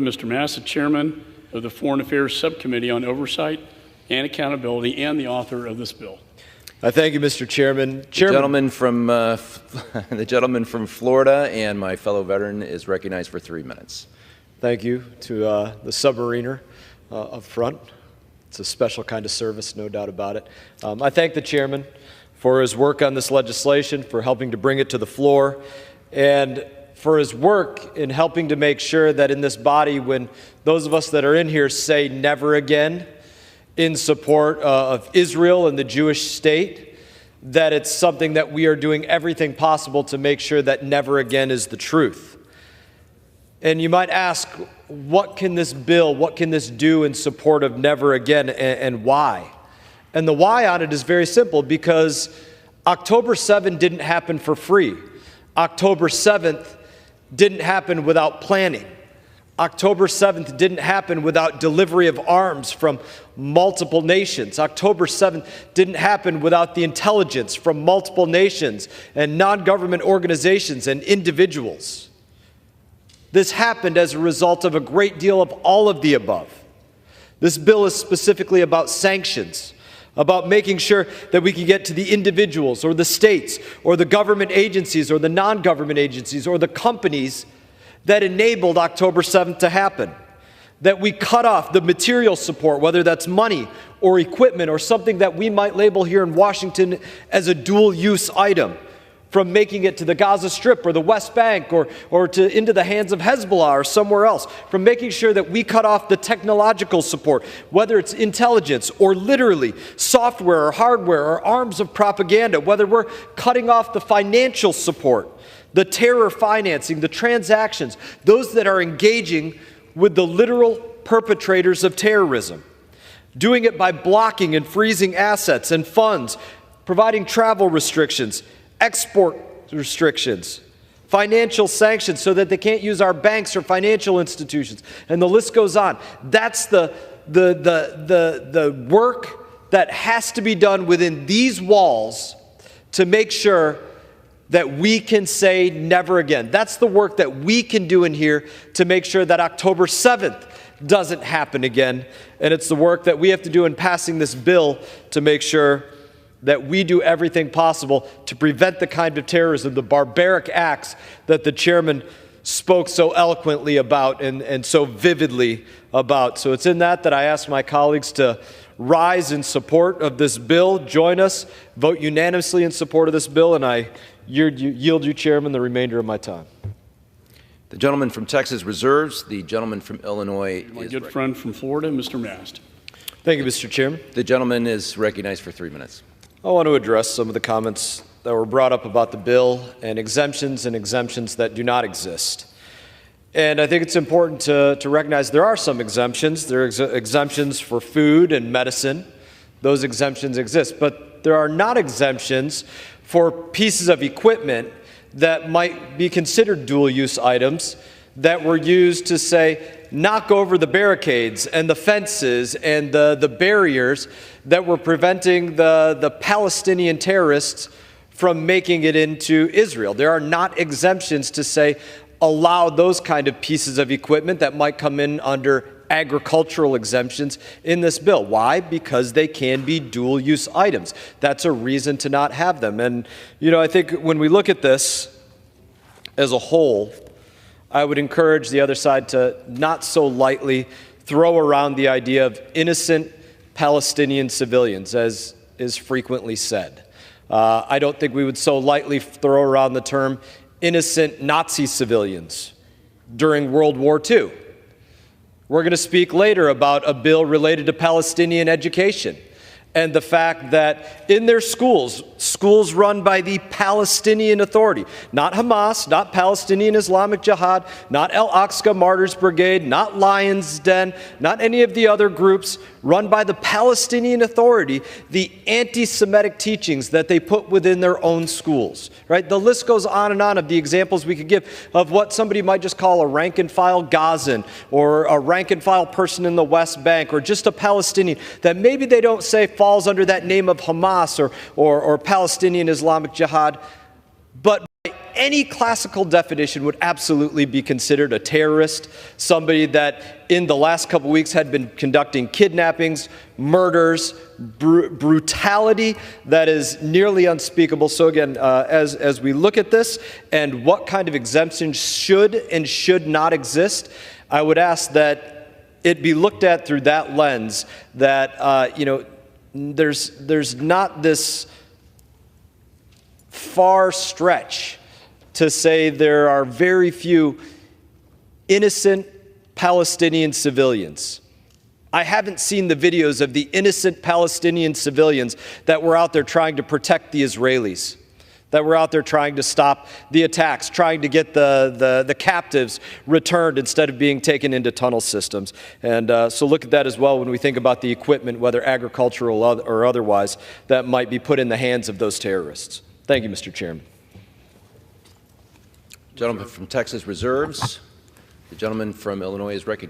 Mr. Mast, the chairman of the Foreign Affairs Subcommittee on Oversight and Accountability and the author of this bill. I thank you, Mr. Chairman. The gentleman from Florida and my fellow veteran is recognized for 3 minutes. Thank you to the submariner up front. It's a special kind of service, no doubt about it. I thank the chairman for his work on this legislation, for helping to bring it to the floor, and for his work in helping to make sure that in this body, when those of us that are in here say never again in support of Israel and the Jewish state, that it's something that we are doing everything possible to make sure that never again is the truth. And you might ask, what can this bill, what can this do in support of never again, and why? And the why on it is very simple, because October 7th didn't happen for free. October 7th didn't happen without planning. October 7th didn't happen without delivery of arms from multiple nations. October 7th didn't happen without the intelligence from multiple nations and non-government organizations and individuals. This happened as a result of a great deal of all of the above. This bill is specifically about sanctions, about making sure that we can get to the individuals or the states or the government agencies or the non-government agencies or the companies that enabled October 7th to happen. That we cut off the material support, whether that's money or equipment or something that we might label here in Washington as a dual-use item, from making it to the Gaza Strip or the West Bank or into the hands of Hezbollah or somewhere else, from making sure that we cut off the technological support, whether it's intelligence or literally software or hardware or arms of propaganda, whether we're cutting off the financial support, the terror financing, the transactions, those that are engaging with the literal perpetrators of terrorism, doing it by blocking and freezing assets and funds, providing travel restrictions, export restrictions, financial sanctions so that they can't use our banks or financial institutions, and the list goes on. That's the work that has to be done within these walls to make sure that we can say never again. That's the work that we can do in here to make sure that October 7th doesn't happen again, and it's the work that we have to do in passing this bill to make sure that we do everything possible to prevent the kind of terrorism, the barbaric acts that the chairman spoke so eloquently about and so vividly about. So it's in that I ask my colleagues to rise in support of this bill, join us, vote unanimously in support of this bill, and I yield you, Chairman, the remainder of my time. The gentleman from Texas reserves. The gentleman from Illinois My good friend from Florida, Mr. Mast. Thank you, Mr. Chairman. The gentleman is recognized for 3 minutes. I want to address some of the comments that were brought up about the bill and exemptions that do not exist. And I think it's important to recognize there are some exemptions. There are exemptions for food and medicine. Those exemptions exist. But there are not exemptions for pieces of equipment that might be considered dual-use items that were used to, say, knock over the barricades and the fences and the barriers that were preventing the Palestinian terrorists from making it into Israel. There are not exemptions to, say, allow those kind of pieces of equipment that might come in under agricultural exemptions in this bill. Why? Because they can be dual-use items. That's a reason to not have them. And, I think when we look at this as a whole, I would encourage the other side to not so lightly throw around the idea of innocent Palestinian civilians, as is frequently said. I don't think we would so lightly throw around the term innocent Nazi civilians during World War II. We're going to speak later about a bill related to Palestinian education and the fact that in their schools run by the Palestinian Authority, not Hamas, not Palestinian Islamic Jihad, not Al-Aqsa Martyrs Brigade, not Lion's Den, not any of the other groups, run by the Palestinian Authority, the anti-Semitic teachings that they put within their own schools, right? The list goes on and on of the examples we could give of what somebody might just call a rank-and-file Gazan or a rank-and-file person in the West Bank or just a Palestinian that maybe they don't say falls under that name of Hamas or Palestinian Islamic Jihad, but by any classical definition, would absolutely be considered a terrorist, somebody that in the last couple weeks had been conducting kidnappings, murders, brutality that is nearly unspeakable. So again, as we look at this and what kind of exemptions should and should not exist, I would ask that it be looked at through that lens, that there's not this far stretch to say there are very few innocent Palestinian civilians. I haven't seen the videos of the innocent Palestinian civilians that were out there trying to protect the Israelis, that were out there trying to stop the attacks, trying to get the captives returned instead of being taken into tunnel systems. And so look at that as well when we think about the equipment, whether agricultural or otherwise, that might be put in the hands of those terrorists. Thank you, Mr. Chairman. Gentleman from Texas reserves. The gentleman from Illinois is recognized.